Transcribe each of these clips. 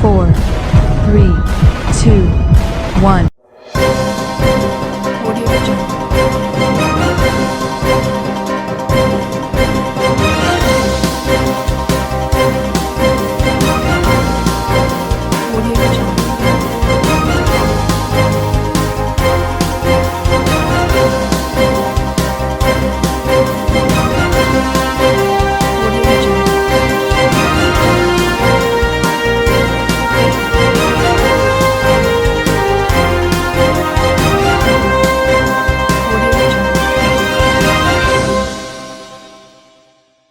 4, 3, 2, 1.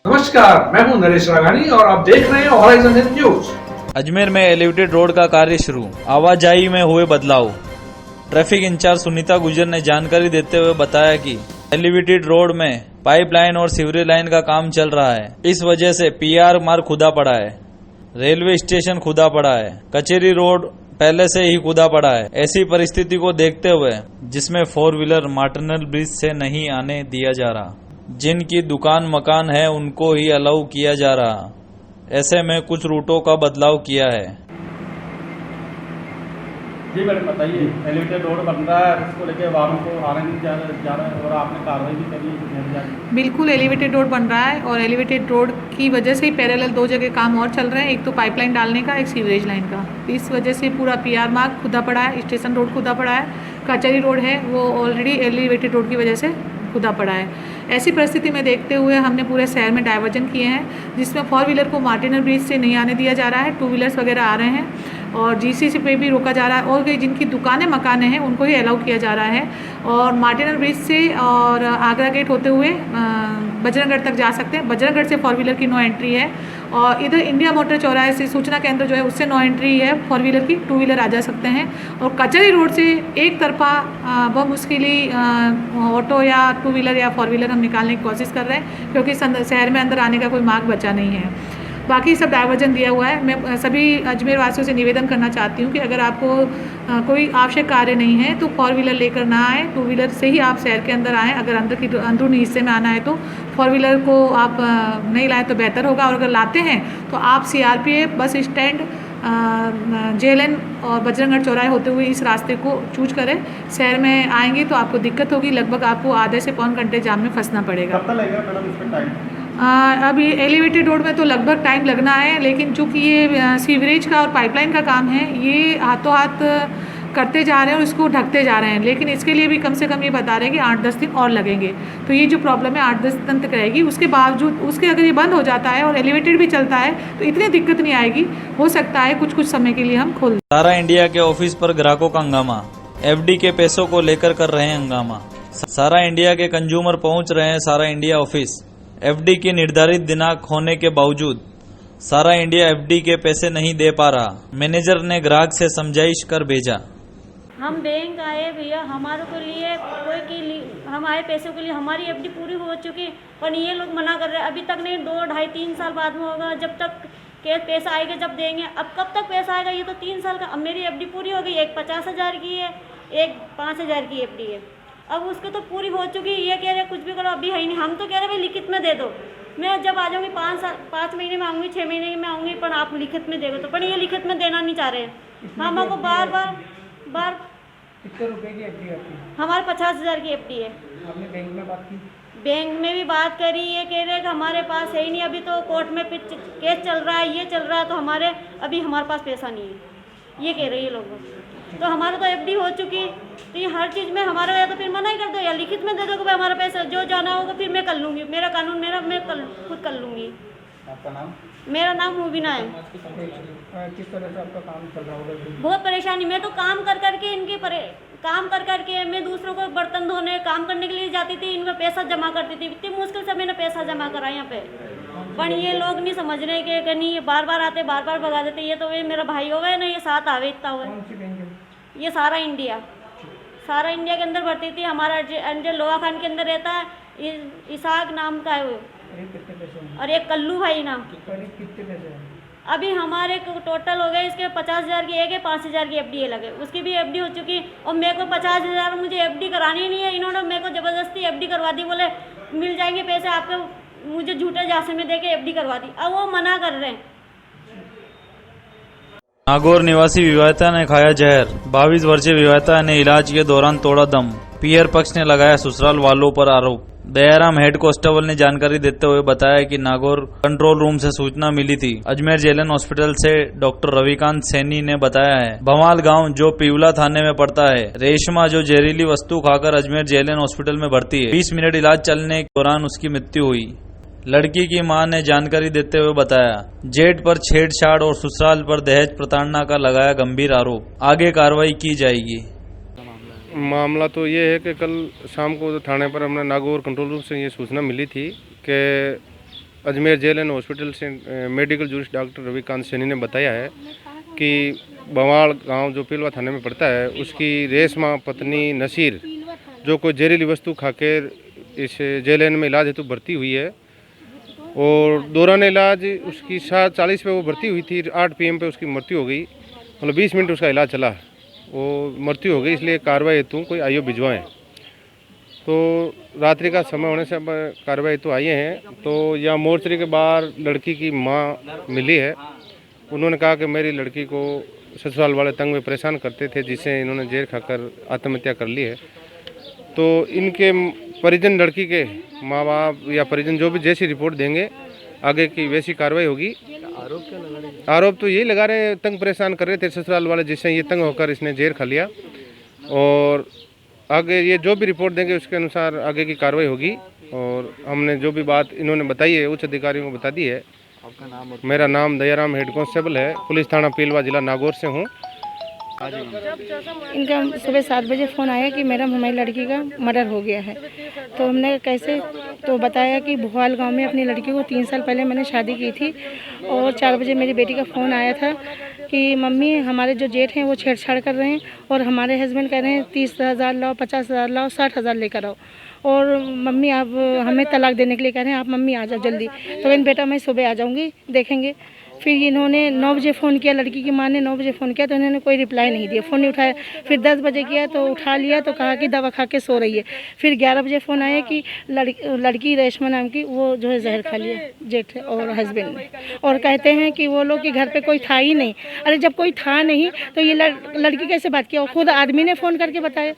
नमस्कार, मैं हूं नरेश राघानी और आप देख रहे हैं हॉराइजन न्यूज। अजमेर में एलिवेटेड रोड का कार्य शुरू, आवाजाही में हुए बदलाव। ट्रैफिक इंचार्ज सुनीता गुजर ने जानकारी देते हुए बताया कि एलिवेटेड रोड में पाइपलाइन और सीवरेज लाइन का काम चल रहा है। इस वजह से पीआर मार्ग खुदा पड़ा है, रेलवे स्टेशन खुदा पड़ा है, कचेरी रोड पहले से ही खुदा पड़ा है। ऐसी परिस्थिति को देखते हुए जिसमें 4 व्हीलर मार्टिनल ब्रिज से नहीं आने दिया जा रहा, जिनकी दुकान मकान है उनको ही अलाउ किया जा रहा। ऐसे में कुछ रूटों का बदलाव किया है। जी मैडम बताइए, एलिवेटेड रोड बन रहा है, इसको लेके वाहनों को आने नहीं जा रहा है और आपने कार्रवाई भी करी है। बिल्कुल एलिवेटेड रोड बन रहा है और एलिवेटेड रोड की वजह से ही पैरेलल 2 जगह काम और चल रहे हैं, एक तो पाइपलाइन डालने का, एक सीवरेज लाइन का। इस वजह से पूरा पीआर मार्ग खुदा पड़ा है, स्टेशन रोड खुदा पड़ा है, कचहरी रोड है वो ऑलरेडी एलिवेटेड रोड की वजह से खुदा पड़ा है। ऐसी परिस्थिति में देखते हुए हमने पूरे शहर में डाइवर्जन किए हैं, जिसमें 4 व्हीलर को मार्टिनल ब्रिज से नहीं आने दिया जा रहा है, 2 व्हीलर्स वगैरह आ रहे हैं और जीसीसी पे भी रोका जा रहा है और जिनकी दुकानें मकान हैं उनको ही अलाउ किया जा रहा है। और मार्टिनल ब्रिज से और आगरा गेट होते हुए बजरंगगढ़ तक जा सकते हैं। बजरंगगढ़ से 4 व्हीलर की नो एंट्री है और इधर इंडिया मोटर चौराहे से सूचना केंद्र जो है उससे नो एंट्री है 4 व्हीलर की, 2 व्हीलर आ जा सकते हैं। और कचहरी रोड से एक तरफा बहुत मुश्किल ही ऑटो या 2 व्हीलर या 4 व्हीलर हम निकालने की कोशिश कर रहे हैं, क्योंकि शहर में अंदर आने का कोई मार्ग बचा नहीं है। बाकी सब डाइवर्जन दिया हुआ है। मैं सभी अजमेर वासियों से निवेदन करना चाहती हूँ कि अगर आपको कोई आवश्यक कार्य नहीं है तो 4 व्हीलर लेकर ना आए, 2 व्हीलर से ही आप शहर के अंदर आएँ। अगर अंदरूनी हिस्से में आना है तो 4 व्हीलर को आप नहीं लाएँ तो बेहतर होगा। और अगर लाते हैं तो आप CRPF बस स्टैंड, JLN और बजरंगगढ़ चौराहे होते हुए इस रास्ते को चूज करें। शहर में आएंगे तो आपको दिक्कत होगी, लगभग आपको आधे से पौन घंटे जाम में फंसना पड़ेगा। कब तक लगेगा मैडम इसमें टाइम? अब ये एलिवेटेड रोड में तो लगभग टाइम लगना है, लेकिन चूँकि ये सीवरेज का और पाइपलाइन का काम है, ये हाथों हाथ करते जा रहे हैं और इसको ढकते जा रहे हैं, लेकिन इसके लिए भी कम से कम ये बता रहे हैं कि 8-10 दिन और लगेंगे। तो ये जो प्रॉब्लम है 8-10 दिन तक रहेगी। उसके बावजूद उसके अगर ये बंद हो जाता है और एलिवेटेड भी चलता है तो इतनी दिक्कत नहीं आएगी। हो सकता है कुछ समय के लिए हम खोल दें। सारा इंडिया के ऑफिस पर ग्राहकों का हंगामा, FD के पैसों को लेकर कर रहे हैं हंगामा। सारा इंडिया के कंज्यूमर पहुंच रहे हैं सारा इंडिया ऑफिस। FD की निर्धारित दिनांक होने के बावजूद सारा इंडिया FD के पैसे नहीं दे पा रहा। मैनेजर ने ग्राहक से समझाइश कर भेजा। हम बैंक आए भैया, हमारे को लिए हम आए पैसों के लिए, हमारी FD पूरी हो चुकी, पर ये लोग मना कर रहे हैं। अभी तक नहीं, 2, 2.5, 3 साल बाद में होगा जब तक के पैसा आएगा जब देंगे। अब कब तक पैसा आएगा? ये तो 3 साल का। अब मेरी FD पूरी हो गई, एक 50,000 की है, एक 5,000 की FD है। अब उसको तो पूरी हो चुकी, ये कह रहे कुछ भी करो अभी है ही नहीं। हम तो कह रहे भाई लिखित में दे दो, मैं जब आ जाऊँगी 5 महीने में आऊँगी, 6 महीने में आऊँगी, पर आप लिखित में दे दो। तो पर ये लिखित में देना नहीं चाह रहे हैं। हम आपको बार कितने रुपए की FD है? हमारे 50,000 की FD है। आपने बैंक में बात की? बैंक में भी बात करी, ये कह रहे हैं कि हमारे पास है ही नहीं, अभी तो कोर्ट में केस चल रहा है, ये चल रहा है, तो अभी हमारे पास पैसा नहीं है, ये कह रहे हैं लोग। तो हमारा तो FD हो चुकी, तो ये हर चीज़ में हमारा या तो फिर मना ही कर दो या लिखित में दे दो कि भाई हमारा पैसा जो जाना होगा फिर मैं कर लूँगी, मेरा कानून मैं खुद कर लूँगी। आपका नाम? मेरा नाम मुबीना है। किस तरह से आपका काम चल रहा होगा? बहुत परेशानी, मैं तो काम कर करके मैं दूसरों को बर्तन धोने काम करने के लिए जाती थी, इनमें पैसा जमा करती थी। इतनी मुश्किल से मैंने पैसा जमा करा यहाँ पे, पर ये लोग नहीं समझ रहे कि नहीं, ये बार बार आते बार बार भगा देते। ये तो वे मेरा भाई हो गए ना, ये साथ आवे इतना हुआ। ये सारा इंडिया के अंदर भरती थी। हमारा अंजल लोहा खान के अंदर रहता है, इसाक नाम का है वो, और एक कल्लू भाई नाम। अभी हमारे टोटल हो गए इसके 50,000 की एक है, 5,000 की FD लगे, उसकी भी FD हो चुकी। और मेरे को 50,000 मुझे FD करानी नहीं है, इन्होंने मेरे को ज़बरदस्ती FD करवा दी। बोले मिल जाएंगे पैसे आपके, मुझे झूठे झांसे में दे के FD करवा दी। अब वो मना कर रहे हैं। नागौर निवासी विवाहिता ने खाया जहर। 22 वर्षीय विवाहिता ने इलाज के दौरान तोड़ा दम। पियर पक्ष ने लगाया ससुराल वालों पर आरोप। दयाराम हेड कांस्टेबल ने जानकारी देते हुए बताया कि नागौर कंट्रोल रूम से सूचना मिली थी। अजमेर जेएलएन हॉस्पिटल से डॉक्टर रविकांत सैनी ने बताया है। भमाल गांव जो पिवला थाने में पड़ता है। रेशमा जो जहरीली वस्तु खाकर अजमेर जेएलएन हॉस्पिटल में भर्ती है। 20 मिनट इलाज चलने के दौरान उसकी मृत्यु हुई। लड़की की मां ने जानकारी देते हुए बताया, जेठ पर छेड़छाड़ और ससुराल पर दहेज प्रताड़ना का लगाया गंभीर आरोप। आगे कार्रवाई की जाएगी। मामला तो ये है कि कल शाम को थाने पर हमने नागौर कंट्रोल रूम से ये सूचना मिली थी कि अजमेर जेएलएन हॉस्पिटल से medical jurist doctor Ravikant Saini ने बताया है कि बवाड़ गांव जो पिलवा थाने में पड़ता है उसकी रेशमा पत्नी नसीर जो कोई जहरीली वस्तु खाकर इस जेएलएन में इलाज हेतु भर्ती हुई है और दौरान इलाज उसकी 7:40 पे वो भर्ती हुई थी। 8 PM पे उसकी मृत्यु हो गई। मतलब 20 मिनट उसका इलाज चला, वो मृत्यु हो गई। इसलिए कार्रवाई हेतु कोई आईओ भिजवाएं। तो रात्रि का समय होने से अब कार्रवाई हेतु आए हैं। तो यहाँ मोर्चरी के बाहर लड़की की मां मिली है। उन्होंने कहा कि मेरी लड़की को ससुराल वाले तंग में परेशान करते थे, जिससे इन्होंने जहर खाकर आत्महत्या कर ली है। तो इनके परिजन लड़की के माँ बाप या परिजन जो भी जैसी रिपोर्ट देंगे आगे की वैसी कार्रवाई होगी। आरोप क्या लगा रहे हैं? आरोप तो यही लगा रहे हैं, तंग परेशान कर रहे थे ससुराल वाले, जिससे ये तंग होकर इसने जहर खा लिया। और आगे ये जो भी रिपोर्ट देंगे उसके अनुसार आगे की कार्रवाई होगी। और हमने जो भी बात इन्होंने बताई है उच्च अधिकारियों को बता दी है। आपका नाम? मेरा नाम दयाराम हेड कांस्टेबल है, पुलिस थाना पिलवा, जिला नागौर से हूँ। इनका सुबह 7 बजे फ़ोन आया कि मैडम हमारी लड़की का मर्डर हो गया है। तो हमने कैसे, तो बताया कि भोपाल गांव में अपनी लड़की को 3 साल पहले मैंने शादी की थी और 4 बजे मेरी बेटी का फ़ोन आया था कि मम्मी हमारे जो जेठ हैं वो छेड़छाड़ कर रहे हैं और हमारे हस्बैंड कह रहे हैं 30,000 लाओ, 50,000 लाओ, 60,000 लेकर आओ और मम्मी आप हमें तलाक देने के लिए कह रहे हैं, आप मम्मी आ जाओ जल्दी। तो मैंने बेटा मैं सुबह आ जाऊँगी, देखेंगे। फिर इन्होंने 9 बजे फ़ोन किया, लड़की की माँ ने 9 बजे फ़ोन किया तो इन्होंने कोई रिप्लाई नहीं दिया, फ़ोन नहीं उठाया। फिर 10 बजे किया तो उठा लिया तो कहा कि दवा खा के सो रही है। फिर 11 बजे फ़ोन आया कि लड़की रेशमा नाम की वो जो है जहर खा लिया जेठ और हस्बैंड ने, और कहते हैं कि वो लोग कि घर पे कोई था ही नहीं। अरे जब कोई था नहीं तो ये लड़की कैसे बात किया? खुद आदमी ने फ़ोन करके बताया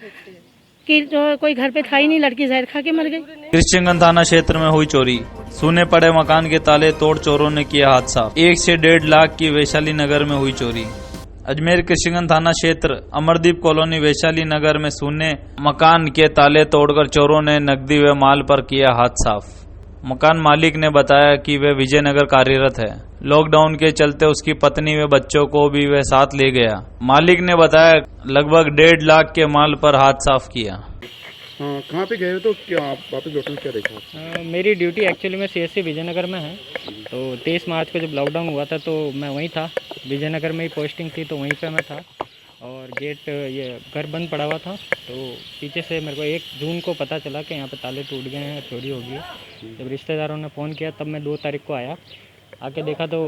कि जो कोई घर पे था ही नहीं, लड़की जहर खा के मर गई। कृष्णगंज थाना क्षेत्र में हुई चोरी। सूने पड़े मकान के ताले तोड़ चोरों ने किया हादसा। 1 से 1.5 लाख की वैशाली नगर में हुई चोरी। अजमेर कृष्णगंज थाना क्षेत्र अमरदीप कॉलोनी वैशाली नगर में सूने मकान के ताले तोड़कर चोरों ने नकदी व माल पर किया हाथ साफ। मकान मालिक ने बताया कि वह विजयनगर कार्यरत है। लॉकडाउन के चलते उसकी पत्नी व बच्चों को भी वह साथ ले गया। मालिक ने बताया लगभग 1.5 लाख के माल पर हाथ साफ किया। हाँ, कहाँ पे गए हो तो क्या आप वापस लौटने क्या देखा? मेरी ड्यूटी एक्चुअली में CSC विजयनगर में है। तो 23 मार्च को जब लॉकडाउन हुआ था तो मैं वहीं था, विजयनगर में ही पोस्टिंग थी तो वहीं पे मैं था। और गेट ये घर बंद पड़ा हुआ था तो पीछे से मेरे को 1 जून को पता चला कि यहाँ पे ताले टूट गए हैं, चोरी हो गई है। जब रिश्तेदारों ने फ़ोन किया तब मैं 2 तारीख को आया, आके देखा तो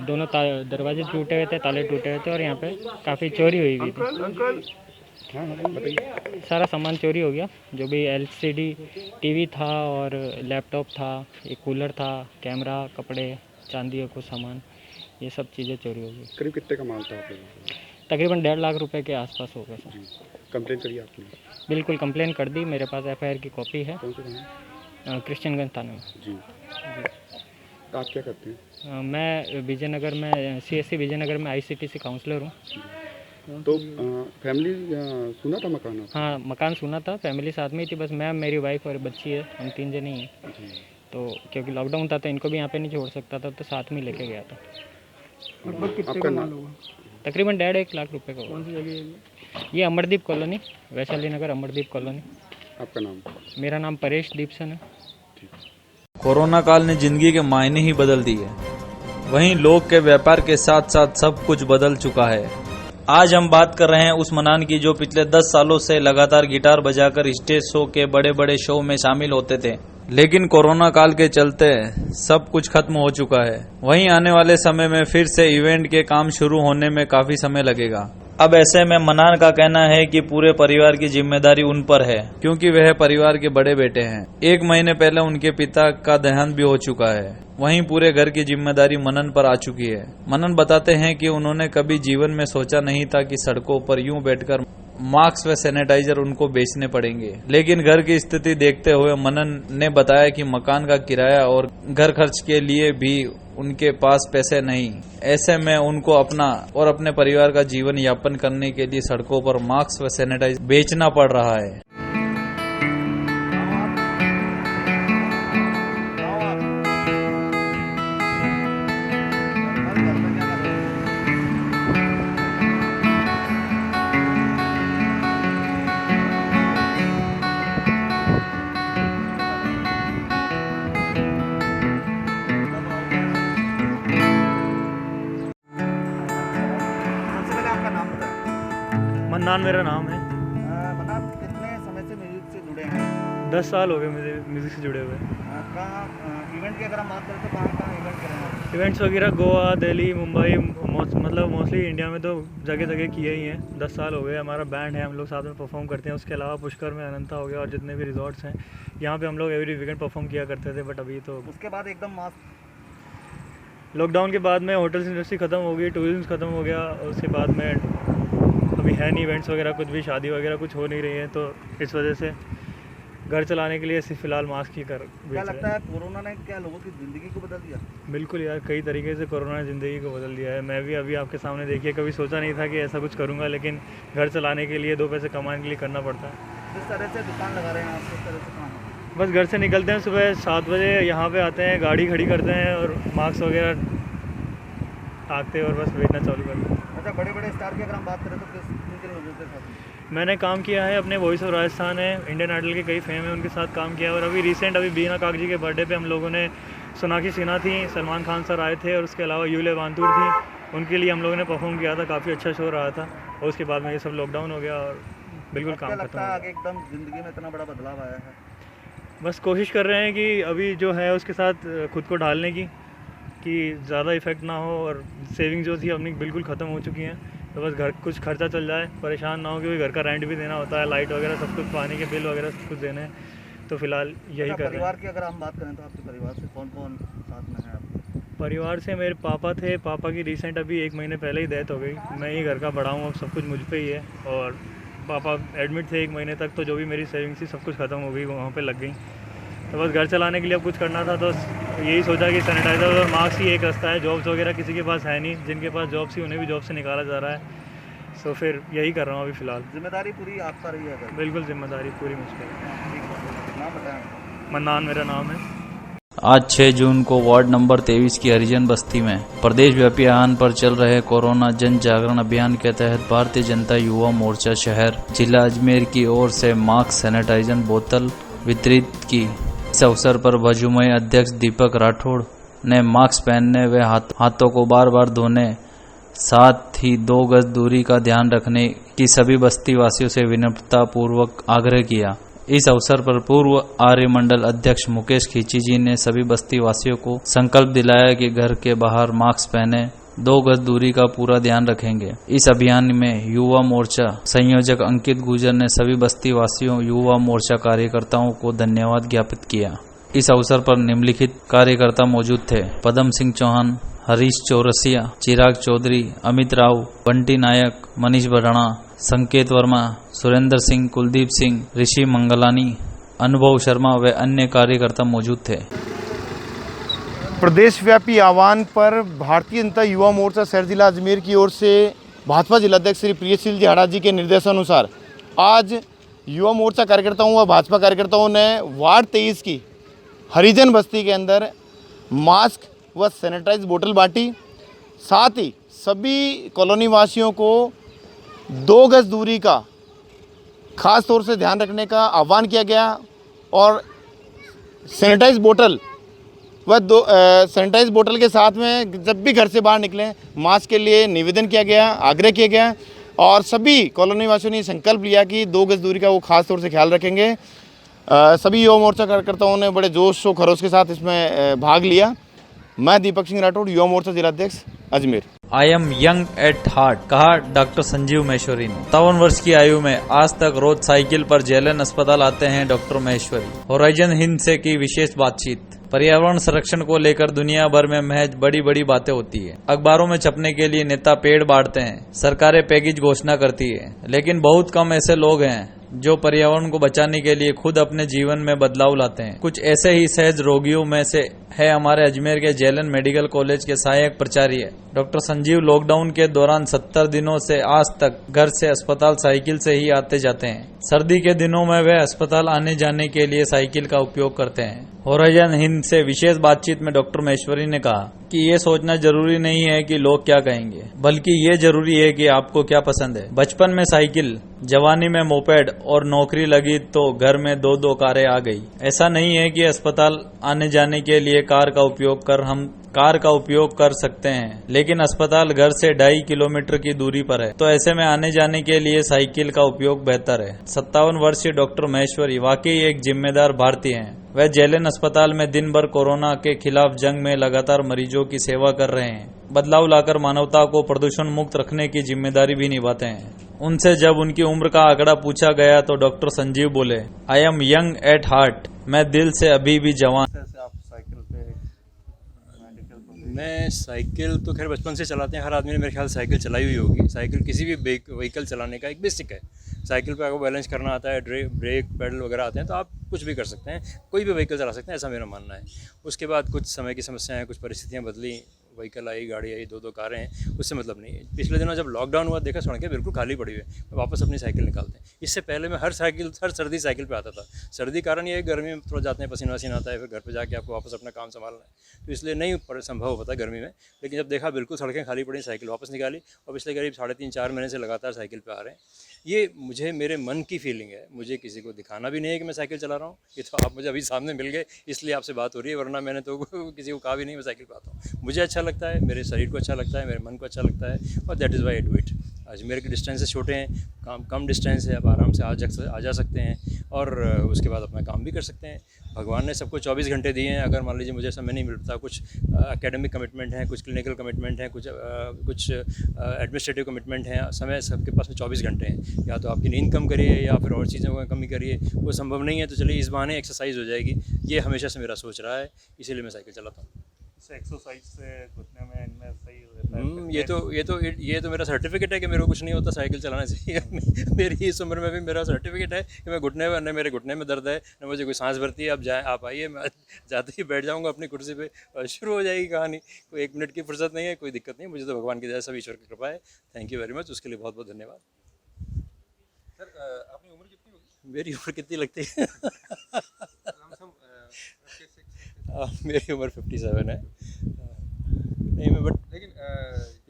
दोनों दरवाजे टूटे हुए थे, ताले टूटे हुए थे और यहाँ पे काफ़ी चोरी हुई थी। सारा सामान चोरी हो गया, जो भी LCD TV था और लैपटॉप था, एक कूलर था, कैमरा, कपड़े, चांदी का कुछ सामान, ये सब चीज़ें चोरी हो गई। करीब कितने का माल था आपके? तकरीबन 1.5 लाख रुपए के आसपास हो गए सर। कंप्लेन करी आपने? बिल्कुल कंप्लेन कर दी, मेरे पास FIR की कॉपी है। कौन से थाने? कृष्णगंज थाने में। जी। आप क्या करते हैं? मैं विजयनगर में CSC विजयनगर में ICTC काउंसलर हूँ। तो फैमिली सुना था मकान? हाँ, मकान सुना था, फैमिली साथ में ही थी, बस मैं, मेरी वाइफ और बच्ची है, हम 3 जने ही हैं। तो क्योंकि लॉकडाउन था तो इनको भी यहाँ पे नहीं छोड़ सकता था तो साथ में लेके गया था। आपका नाम? तकरीबन 1.5 लाख रुपए का। कौन सी जगह? ये अमरदीप कॉलोनी, वैशाली नगर अमरदीप कॉलोनी। आपका नाम? मेरा नाम परेश दीपसन है। कोरोना काल ने जिंदगी के मायने ही बदल दिए। वहीं लोग के व्यापार के साथ साथ सब कुछ बदल चुका है। आज हम बात कर रहे हैं उस मनान की जो पिछले 10 सालों से लगातार गिटार बजाकर स्टेज शो के बड़े बड़े शो में शामिल होते थे, लेकिन कोरोना काल के चलते सब कुछ खत्म हो चुका है। वहीं आने वाले समय में फिर से इवेंट के काम शुरू होने में काफी समय लगेगा। अब ऐसे में मनान का कहना है कि पूरे परिवार की जिम्मेदारी उन पर है, क्योंकि वह परिवार के बड़े बेटे हैं। 1 महीने पहले उनके पिता का देहांत भी हो चुका है। वहीं पूरे घर की जिम्मेदारी मनन पर आ चुकी है। मनन बताते हैं कि उन्होंने कभी जीवन में सोचा नहीं था कि सड़कों पर यूं बैठकर मास्क व सैनिटाइजर उनको बेचने पड़ेंगे, लेकिन घर की स्थिति देखते हुए मनन ने बताया कि मकान का किराया और घर खर्च के लिए भी उनके पास पैसे नहीं। ऐसे में उनको अपना और अपने परिवार का जीवन यापन करने के लिए सड़कों पर मास्क व सैनिटाइजर बेचना पड़ रहा है। मन्नान मेरा नाम है। मन्नान, कितने समय से म्यूजिक से जुड़े हैं? 10 साल हो गए मुझे म्यूज़िक से जुड़े हुए। कहाँ इवेंट की अगर हम बात करें तो कहाँ इवेंट करें? इवेंट्स वगैरह गोवा, दिल्ली, मुंबई, मतलब मोस्टली इंडिया में तो जगह जगह किए ही हैं। 10 साल हो गए। हमारा बैंड है, हम लोग साथ में परफॉर्म करते हैं। उसके अलावा पुष्कर में अनंता हो गया और जितने भी रिजॉर्ट्स हैं यहाँ पे हम लोग एवरी वीकेंड परफॉर्म किया करते थे। बट अभी तो उसके बाद एकदम मास्क लॉकडाउन के बाद में होटल्स इंडस्ट्री ख़त्म हो गई, टूरिज्म ख़त्म हो गया। और उसके बाद में अभी है नहीं इवेंट्स वगैरह, कुछ भी शादी वगैरह कुछ हो नहीं रही है, तो इस वजह से घर चलाने के लिए सिर्फ फिलहाल मास्क ही कर। क्या लगता है कोरोना ने क्या लोगों की ज़िंदगी को बदल दिया? बिल्कुल यार, कई तरीके से कोरोना ने ज़िंदगी को बदल दिया है। मैं भी अभी आपके सामने देखिए, कभी सोचा नहीं था कि ऐसा कुछ करूँगा, लेकिन घर चलाने के लिए 2 पैसे कमाने के लिए करना पड़ता है। जिस तरह से दुकान लगा रहे हैं आप, किस तरह से काम? बस घर से निकलते हैं सुबह 7 बजे, यहाँ पे आते हैं, गाड़ी खड़ी करते हैं और मास्क वगैरह टाँगते हैं और बस बेचना चालू करते हैं। अच्छा, बड़े बड़े स्टार की अगर हम बात करें तो किन लोगों के साथ? मैंने काम किया है अपने वॉइस ऑफ राजस्थान है, इंडियन आइडल के कई फेम है, उनके साथ काम किया है। और अभी बीना कागजी के बर्थडे पे हम लोगों ने सोनाक्षी सिन्हा थी, सलमान खान सर आए थे और उसके अलावा यूले वांतूर थी, उनके लिए हम लोगों ने परफॉर्म किया था। काफ़ी अच्छा शो रहा था। और उसके बाद में ये सब लॉकडाउन हो गया और बिल्कुल काम खत्म हो गया। एकदम ज़िंदगी में इतना बड़ा बदलाव आया है। बस कोशिश कर रहे हैं कि अभी जो है उसके साथ खुद को ढालने की, कि ज़्यादा इफेक्ट ना हो। और सेविंग जो थी अपनी बिल्कुल ख़त्म हो चुकी हैं, तो बस घर कुछ खर्चा चल जाए, परेशान ना हो, क्योंकि घर का रेंट भी देना होता है, लाइट वगैरह सब कुछ, पानी के बिल वगैरह सब कुछ देने हैं। तो फिलहाल यही कर रहे हैं। परिवार की अगर हम बात करें तो आपके परिवार से कौन कौन साथ में है आपके? परिवार से मेरे पापा थे, पापा की रिसेंट अभी 1 महीने पहले ही डेथ हो गई। मैं ही घर का बड़ा हूँ, अब सब कुछ मुझ पे ही है। और पापा एडमिट थे 1 महीने तक, तो जो भी मेरी सेविंग थी सब कुछ ख़त्म हो गई, वहाँ पे लग गई। तो बस घर चलाने के लिए अब कुछ करना था, तो यही सोचा कि सैनिटाइज़र और मास्क ही एक रास्ता है। जॉब्स वगैरह किसी के पास है नहीं, जिनके पास जॉब्स थी उन्हें भी जॉब से निकाला जा रहा है। तो फिर यही कर रहा हूँ अभी फ़िलहाल। जिम्मेदारी पूरी आप पर रही है? बिल्कुल जिम्मेदारी पूरी मुझ पर। नाम बताएं। मन्नान मेरा नाम है। आज 6 जून को वार्ड नंबर 23 की हरिजन बस्ती में प्रदेश व्यापी आह्वान पर चल रहे कोरोना जन जागरण अभियान के तहत भारतीय जनता युवा मोर्चा शहर जिला अजमेर की ओर से मास्क सैनिटाइजर बोतल वितरित की। इस अवसर पर भजूमय अध्यक्ष दीपक राठौड़ ने मास्क पहनने व हाथों को बार बार धोने, साथ ही 2 गज दूरी का ध्यान रखने की सभी बस्ती वासियों से विनम्रता पूर्वक आग्रह किया। इस अवसर पर पूर्व आर्य मंडल अध्यक्ष मुकेश खींची जी ने सभी बस्ती वासियों को संकल्प दिलाया कि घर के बाहर मास्क पहने, 2 गज दूरी का पूरा ध्यान रखेंगे। इस अभियान में युवा मोर्चा संयोजक अंकित गुजर ने सभी बस्ती वासियों युवा मोर्चा कार्यकर्ताओं को धन्यवाद ज्ञापित किया। इस अवसर पर निम्नलिखित कार्यकर्ता मौजूद थे: पदम सिंह चौहान, हरीश चौरसिया, चिराग चौधरी, अमित राव, बंटी नायक, मनीष बराणा, संकेत वर्मा, सुरेंद्र सिंह, कुलदीप सिंह, ऋषि मंगलानी, अनुभव शर्मा व अन्य कार्यकर्ता मौजूद थे। प्रदेशव्यापी आह्वान पर भारतीय जनता युवा मोर्चा शहर जिला अजमेर की ओर से भाजपा जिलाध्यक्ष श्री प्रियशील जी हाड़ा जी के निर्देशानुसार आज युवा मोर्चा कार्यकर्ताओं व भाजपा कार्यकर्ताओं ने वार्ड 23 की हरिजन बस्ती के अंदर मास्क व सैनिटाइज बोतल बांटी। साथ ही सभी कॉलोनी वासियों को 2 गज दूरी का खास तौर से ध्यान रखने का आह्वान किया गया और सैनिटाइज बोतल व सैनिटाइज बोतल के साथ में जब भी घर से बाहर निकलें मास्क के लिए निवेदन किया गया, आग्रह किया गया। और सभी कॉलोनी वासियों ने संकल्प लिया कि 2 गज दूरी का वो खास तौर से ख्याल रखेंगे। सभी युवा मोर्चा कार्यकर्ताओं ने बड़े जोश और खरोश के साथ इसमें भाग लिया। मैं दीपक सिंह राठौड़, युवा मोर्चा जिलाध्यक्ष Ajmer. I am young at heart, कहा डॉक्टर संजीव महेश्वरी ने। 57 वर्ष की आयु में आज तक रोज साइकिल पर जेएलएन अस्पताल आते हैं डॉक्टर महेश्वरी। होराइजन हिंद से की विशेष बातचीत। पर्यावरण संरक्षण को लेकर दुनिया भर में महज बड़ी बड़ी बातें होती है। अखबारों में छपने के लिए नेता पेड़ बांटते हैं, सरकारें पैकेज घोषणा करती है, लेकिन बहुत कम ऐसे लोग हैं जो पर्यावरण को बचाने के लिए खुद अपने जीवन में बदलाव लाते हैं। कुछ ऐसे ही सहज रोगियों में से है हमारे अजमेर के जेएलएन मेडिकल कॉलेज के सहायक प्राचार्य डॉक्टर संजीव। लॉकडाउन के दौरान 70 दिनों से आज तक घर से अस्पताल साइकिल से ही आते जाते हैं। सर्दी के दिनों में वे अस्पताल आने जाने के लिए साइकिल का उपयोग करते हैं। होराइजन हिंद से विशेष बातचीत में डॉक्टर महेश्वरी ने कहा कि ये सोचना जरूरी नहीं है कि लोग क्या कहेंगे, बल्कि ये जरूरी है कि आपको क्या पसंद है। बचपन में साइकिल, जवानी में मोपेड और नौकरी लगी तो घर में 2-2 कारें आ गई। ऐसा नहीं है कि अस्पताल आने जाने के लिए कार का उपयोग कर सकते हैं, लेकिन अस्पताल घर से 2.5 किलोमीटर की दूरी पर है, तो ऐसे में आने जाने के लिए साइकिल का उपयोग बेहतर है। 57 वर्षीय डॉक्टर महेश्वरी वाकई एक जिम्मेदार भारतीय हैं। वह जेएलएन अस्पताल में दिन भर कोरोना के खिलाफ जंग में लगातार मरीजों की सेवा कर रहे हैं। बदलाव लाकर मानवता को प्रदूषण मुक्त रखने की जिम्मेदारी भी निभाते हैं। उनसे जब उनकी उम्र का आंकड़ा पूछा गया तो डॉक्टर संजीव बोले, I am young at heart, मैं दिल से अभी भी जवान। मैं साइकिल तो खैर बचपन से चलाते हैं, हर आदमी ने मेरे ख्याल साइकिल चलाई हुई होगी। साइकिल किसी भी व्हीकल चलाने का एक बेसिक है। साइकिल पे आपको बैलेंस करना आता है, ब्रेक पैडल वगैरह आते हैं, तो आप कुछ भी कर सकते हैं, कोई भी व्हीकल चला सकते हैं, ऐसा मेरा मानना है। उसके बाद कुछ समय की समस्याएं, कुछ परिस्थितियां बदली, व्हीकल आई, गाड़ी आई, 2-2 कारें हैं, उससे मतलब नहीं है। पिछले दिनों जब लॉकडाउन हुआ देखा सड़कें बिल्कुल खाली पड़ी हुई है, वापस अपनी साइकिल निकालते हैं। इससे पहले मैं हर सर्दी साइकिल पे आता था। सर्दी कारण ये है, गर्मी में थोड़ा जाते हैं, पसीना वसीना आता है, फिर घर पे जाके आपको वापस अपना काम संभालना है, तो इसलिए नहीं संभव होता गर्मी में। लेकिन जब देखा बिल्कुल सड़कें खाली पड़ी, साइकिल वापस निकाली और पिछले करीब 3.5-4 महीने से लगातार साइकिल पे आ रहे हैं। ये मुझे मेरे मन की फीलिंग है, मुझे किसी को दिखाना भी नहीं है कि मैं साइकिल चला रहा हूँ। ये तो आप मुझे अभी सामने मिल गए इसलिए आपसे बात हो रही है, वरना मैंने तो किसी को कहा भी नहीं मैं साइकिल पे आता हूँ। मुझे अच्छा लगता है, मेरे शरीर को अच्छा लगता है, मेरे मन को अच्छा लगता है, और that is why I do it. Ajmer के डिस्टेंसेस छोटे हैं, कम डिस्टेंस है, आप आराम से आ जा सकते हैं और उसके बाद अपना काम भी कर सकते हैं। भगवान ने सबको 24 घंटे दिए हैं। अगर मान लीजिए मुझे समय नहीं मिलता, कुछ एकेडमिक कमिटमेंट है, कुछ क्लिनिकल कमिटमेंट है, कुछ एडमिनिस्ट्रेटिव कमिटमेंट हैं, समय सबके पास में 24 घंटे हैं। या तो आपकी नींद कम करिए या फिर और चीज़ों को कमी करिए, वो संभव नहीं है, तो चलिए इस बहाने एक्सरसाइज हो जाएगी। ये हमेशा से मेरा सोच रहा है, इसीलिए मैं साइकिल चलाता हूँ। एक्सरसाइज से घुटने में इनमें सही रहता है। ये तो मेरा सर्टिफिकेट है कि मेरे को कुछ नहीं होता साइकिल चलाने से। मेरी इस उम्र में भी मेरा सर्टिफिकेट है कि मैं मेरे घुटने में दर्द है, न मुझे कोई सांस भरती है। अब आप आइए, मैं जाते ही बैठ जाऊँगा अपनी कुर्सी पे और शुरू हो जाएगी कहानी। कोई 1 मिनट की फुर्सत नहीं है, कोई दिक्कत नहीं। मुझे तो भगवान की दया, सब ईश्वर की कृपा है। थैंक यू वेरी मच, उसके लिए बहुत बहुत धन्यवाद। सर, अपनी उम्र कितनी होगी? मेरी उम्र कितनी लगती है? मेरी उम्र 57 है। नहीं मैं लेकिन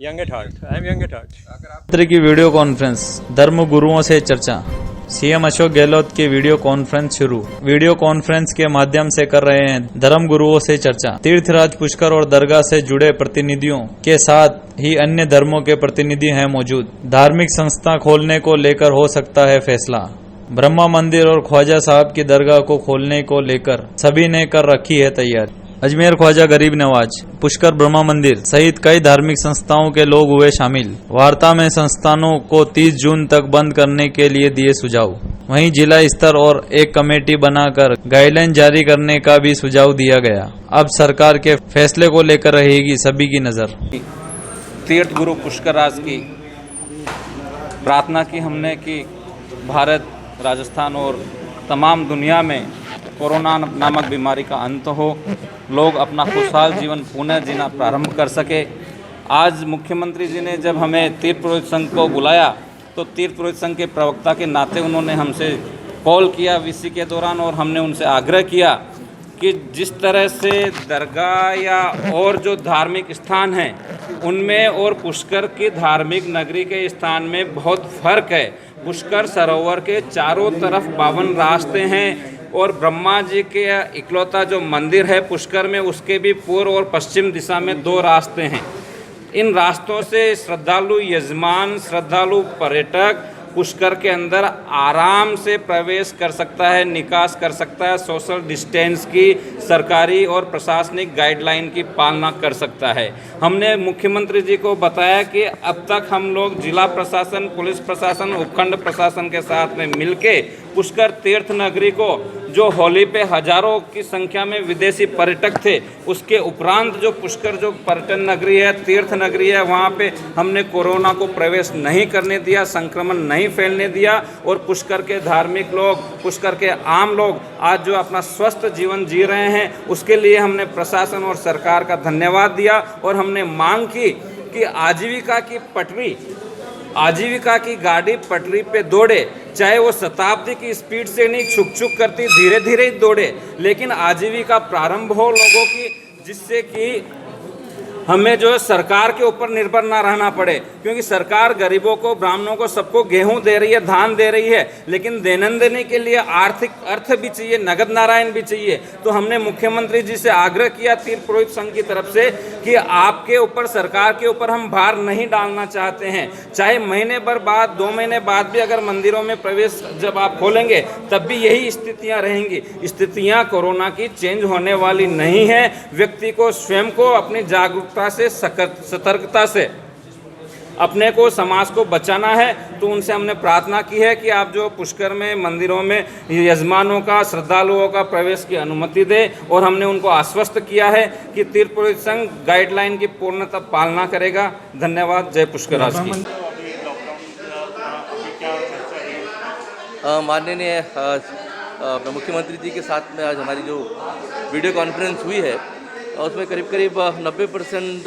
young at heart, I am young at heart. की वीडियो कॉन्फ्रेंस, धर्म गुरुओं से चर्चा। सीएम अशोक गहलोत की वीडियो कॉन्फ्रेंस शुरू। वीडियो कॉन्फ्रेंस के माध्यम से कर रहे हैं धर्म गुरुओं से चर्चा। तीर्थराज पुष्कर और दरगाह से जुड़े प्रतिनिधियों के साथ ही अन्य धर्मों के प्रतिनिधि हैं मौजूद। धार्मिक संस्था खोलने को लेकर हो सकता है फैसला। ब्रह्मा मंदिर और ख्वाजा साहब की दरगाह को खोलने को लेकर सभी ने कर रखी है तैयारी। अजमेर ख्वाजा गरीब नवाज, पुष्कर ब्रह्मा मंदिर सहित कई धार्मिक संस्थाओं के लोग हुए शामिल। वार्ता में संस्थानों को 30 जून तक बंद करने के लिए दिए सुझाव। वहीं जिला स्तर और एक कमेटी बनाकर गाइडलाइन जारी करने का भी सुझाव दिया गया। अब सरकार के फैसले को लेकर रहेगी सभी की नजर। तीर्थ गुरु पुष्कर राज की प्रार्थना की हमने कि भारत, राजस्थान और तमाम दुनिया में कोरोना नामक बीमारी का अंत हो, लोग अपना खुशहाल जीवन पुनः जीना प्रारंभ कर सके। आज मुख्यमंत्री जी ने जब हमें तीर्थ पुरोहित संघ को बुलाया तो तीर्थ पुरोहित संघ के प्रवक्ता के नाते उन्होंने हमसे कॉल किया वीसी के दौरान, और हमने उनसे आग्रह किया कि जिस तरह से दरगाह या और जो धार्मिक स्थान हैं उनमें और पुष्कर की धार्मिक नगरी के स्थान में बहुत फर्क है। पुष्कर सरोवर के चारों तरफ 52 रास्ते हैं और ब्रह्मा जी के इकलौता जो मंदिर है पुष्कर में, उसके भी पूर्व और पश्चिम दिशा में 2 रास्ते हैं। इन रास्तों से श्रद्धालु यजमान, श्रद्धालु पर्यटक पुष्कर के अंदर आराम से प्रवेश कर सकता है, निकास कर सकता है, सोशल डिस्टेंस की सरकारी और प्रशासनिक गाइडलाइन की पालना कर सकता है। हमने मुख्यमंत्री जी को बताया कि अब तक हम लोग जिला प्रशासन, पुलिस प्रशासन, उपखंड प्रशासन के साथ में मिलके पुष्कर तीर्थ नगरी को, जो होली पे हजारों की संख्या में विदेशी पर्यटक थे, उसके उपरांत जो पुष्कर जो पर्यटन नगरी है, तीर्थ नगरी है, वहाँ पे हमने कोरोना को प्रवेश नहीं करने दिया, संक्रमण नहीं फैलने दिया और पुष्कर के धार्मिक लोग, पुष्कर के आम लोग आज जो अपना स्वस्थ जीवन जी रहे हैं, उसके लिए हमने प्रशासन और सरकार का धन्यवाद दिया और हमने मांग की कि आजीविका की गाड़ी पटरी पे दौड़े, चाहे वो शताब्दी की स्पीड से नहीं, छुक छुक करती धीरे धीरे ही दौड़े, लेकिन आजीविका प्रारंभ हो लोगों की, जिससे कि हमें जो है सरकार के ऊपर निर्भर ना रहना पड़े, क्योंकि सरकार गरीबों को, ब्राह्मणों को, सबको गेहूं दे रही है, धान दे रही है, लेकिन देने देने के लिए आर्थिक अर्थ भी चाहिए, नगद नारायण भी चाहिए। तो हमने मुख्यमंत्री जी से आग्रह किया तीर्थ पुरोहित संघ की तरफ से कि आपके ऊपर, सरकार के ऊपर हम भार नहीं डालना चाहते हैं, चाहे महीने भर बाद, 2 महीने बाद भी अगर मंदिरों में प्रवेश जब आप खोलेंगे तब भी यही स्थितियां रहेंगी। स्थितियां कोरोना की चेंज होने वाली नहीं है। व्यक्ति को स्वयं को अपनी जागरूकता से, सतर्कता से अपने को, समाज को बचाना है। तो उनसे हमने प्रार्थना की है कि आप जो पुष्कर में मंदिरों में यजमानों का, श्रद्धालुओं का प्रवेश की अनुमति दें और हमने उनको आश्वस्त किया है कि तीर्थ पुरोहित संघ गाइडलाइन की पूर्णतः पालना करेगा। धन्यवाद। जय पुष्कराज की। माननीय मुख्यमंत्री जी के साथ में आज हमारी जो वीडियो कॉन्फ्रेंस हुई है, उसमें करीब करीब 90%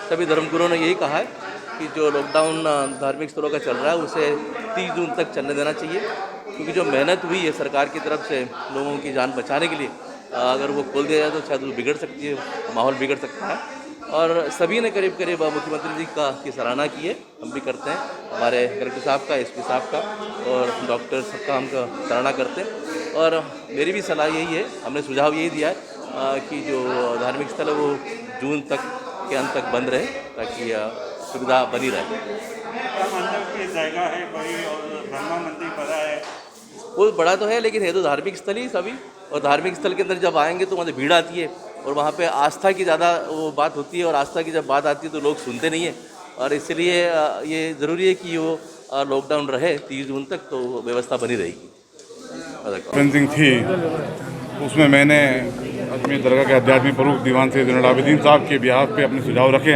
सभी धर्मगुरुओं ने यही कहा है कि जो लॉकडाउन धार्मिक स्थलों का चल रहा है उसे 30 जून तक चलने देना चाहिए, क्योंकि जो मेहनत हुई है सरकार की तरफ से लोगों की जान बचाने के लिए, अगर वो खोल दिया जाए तो शायद वो बिगड़ सकती है, माहौल बिगड़ सकता है। और सभी ने करीब करीब मुख्यमंत्री जी की सराहना की है, हम भी करते हैं, हमारे कलेक्टर साहब का, एसपी साहब का और डॉक्टर सबका हम सराहना करते हैं। और मेरी भी सलाह यही है, हमने सुझाव यही दिया है कि जो धार्मिक स्थल है वो जून तक के अंत तक बंद रहे, ताकि सुविधा बनी रहे। जगह है बड़ी और ब्रह्मा मंदिर बड़ा है, वो बड़ा तो है, लेकिन है तो धार्मिक स्थल ही सभी, और धार्मिक स्थल के अंदर जब आएंगे तो वहाँ भीड़ आती है और वहाँ पे आस्था की ज़्यादा वो बात होती है, और आस्था की जब बात आती है तो लोग सुनते नहीं हैं, और इसलिए ये ज़रूरी है कि वो लॉकडाउन रहे 30 जून तक, तो व्यवस्था बनी रहेगी। कॉन्फ्रेंसिंग थी, उसमें मैंने अजमेर दरगाह के आध्यात्मिक प्रमुख दीवान सैयद ज़ैनुल आबिदीन साहब के बिहाफ पे अपने सुझाव रखे।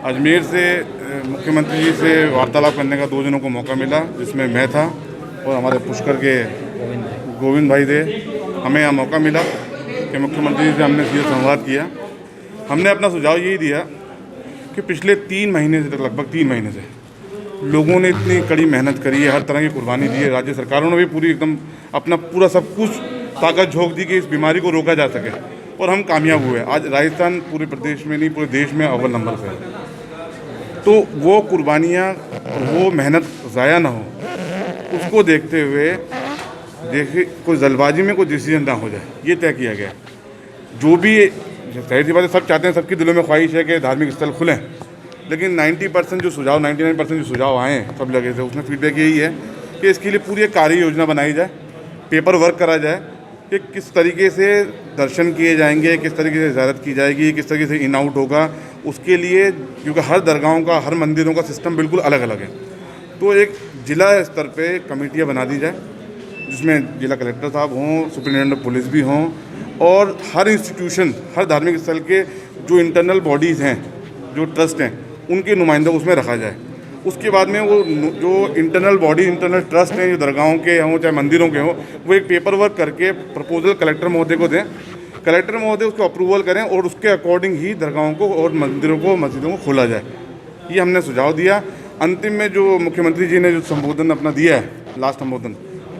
अजमेर से मुख्यमंत्री जी से वार्तालाप करने का 2 जनों को मौका मिला, जिसमें मैं था और हमारे पुष्कर के गोविंद भाई थे। हमें यहाँ मौका मिला कि मुख्यमंत्री जी से हमने सीधे संवाद किया। हमने अपना सुझाव यही दिया कि पिछले 3 महीने से, लगभग 3 महीने से लोगों ने इतनी कड़ी मेहनत करी है, हर तरह की कुर्बानी दी है, राज्य सरकारों ने भी पूरी एकदम अपना पूरा सब कुछ ताकत झोंक दी कि इस बीमारी को रोका जा सके, और हम कामयाब हुए। आज राजस्थान पूरे प्रदेश में नहीं, पूरे देश में अव्वल नंबर पे है। तो वो कुर्बानियाँ, वो मेहनत ज़ाया ना हो, उसको देखते हुए देखिए कोई जल्दबाजी में कोई डिसीजन ना हो जाए, ये तय किया गया। जो भी जाहिर सी बात है, सब चाहते हैं, सबके दिलों में ख्वाहिश है कि धार्मिक स्थल खुलें, लेकिन 90% जो सुझाव, 99% जो सुझाव आए हैं सब लगे थे, उसमें फीडबैक यही है कि इसके लिए पूरी एक कार्य योजना बनाई जाए, पेपर वर्क करा जाए कि किस तरीके से दर्शन किए जाएंगे, किस तरीके से ज़ियारत की जाएगी, किस तरीके से इन आउट होगा। उसके लिए, क्योंकि हर दरगाहों का, हर मंदिरों का सिस्टम बिल्कुल अलग अलग है, तो एक ज़िला स्तर पे कमेटियाँ बना दी जाए, जिसमें जिला कलेक्टर साहब हों, सुप्रिंटेंडेंट पुलिस भी हों, और हर इंस्टीट्यूशन, हर धार्मिक स्थल के जो इंटरनल बॉडीज़ हैं, जो ट्रस्ट हैं, उनके नुमाइंदे उसमें रखा जाए। उसके बाद में वो जो इंटरनल बॉडी, इंटरनल ट्रस्ट हैं, जो दरगाहों के हों चाहे मंदिरों के हों, वो एक पेपर वर्क करके प्रपोजल कलेक्टर महोदय को दें, कलेक्टर महोदय उसको अप्रूवल करें और उसके अकॉर्डिंग ही दरगाहों को और मंदिरों को, मस्जिदों को खोला जाए। ये हमने सुझाव दिया। अंतिम में जो मुख्यमंत्री जी ने जो संबोधन अपना दिया है, लास्ट संबोधन,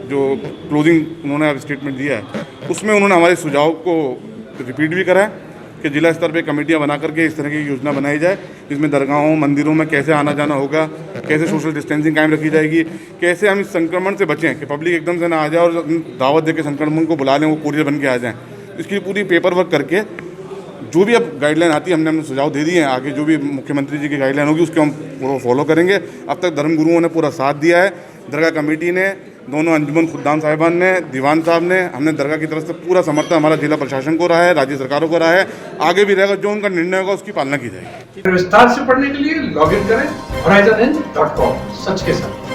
जो क्लोजिंग उन्होंने स्टेटमेंट दिया है, उसमें उन्होंने हमारे सुझाव को रिपीट भी करा है कि जिला स्तर पे कमेटियां बना करके इस तरह की योजना बनाई जाए, जिसमें दरगाहों, मंदिरों में कैसे आना जाना होगा, कैसे सोशल डिस्टेंसिंग कायम रखी जाएगी, कैसे हम इस संक्रमण से बचें कि पब्लिक एकदम से ना आ जाए और दावत दे के संक्रमण को बुला लें, वो कोरियर बन के आ जाएँ। इसकी पूरी पेपर वर्क करके जो भी अब गाइडलाइन आती है हमने सुझाव दे दिए हैं, आगे जो भी मुख्यमंत्री जी की गाइडलाइन होगी उसके हम पूरा फॉलो करेंगे। अब तक धर्मगुरुओं ने पूरा साथ दिया है, दरगाह कमेटी ने, दोनों अंजुमन खुद्दाम साहिबान ने, दीवान साहब ने, हमने दरगाह की तरफ से पूरा समर्थन हमारा जिला प्रशासन को रहा है, राज्य सरकारों को रहा है, आगे भी रहेगा। जो उनका निर्णय होगा उसकी पालना की जाएगी। विस्तार से पढ़ने के लिए लॉग इन करें horizonhind.com, सच के साथ।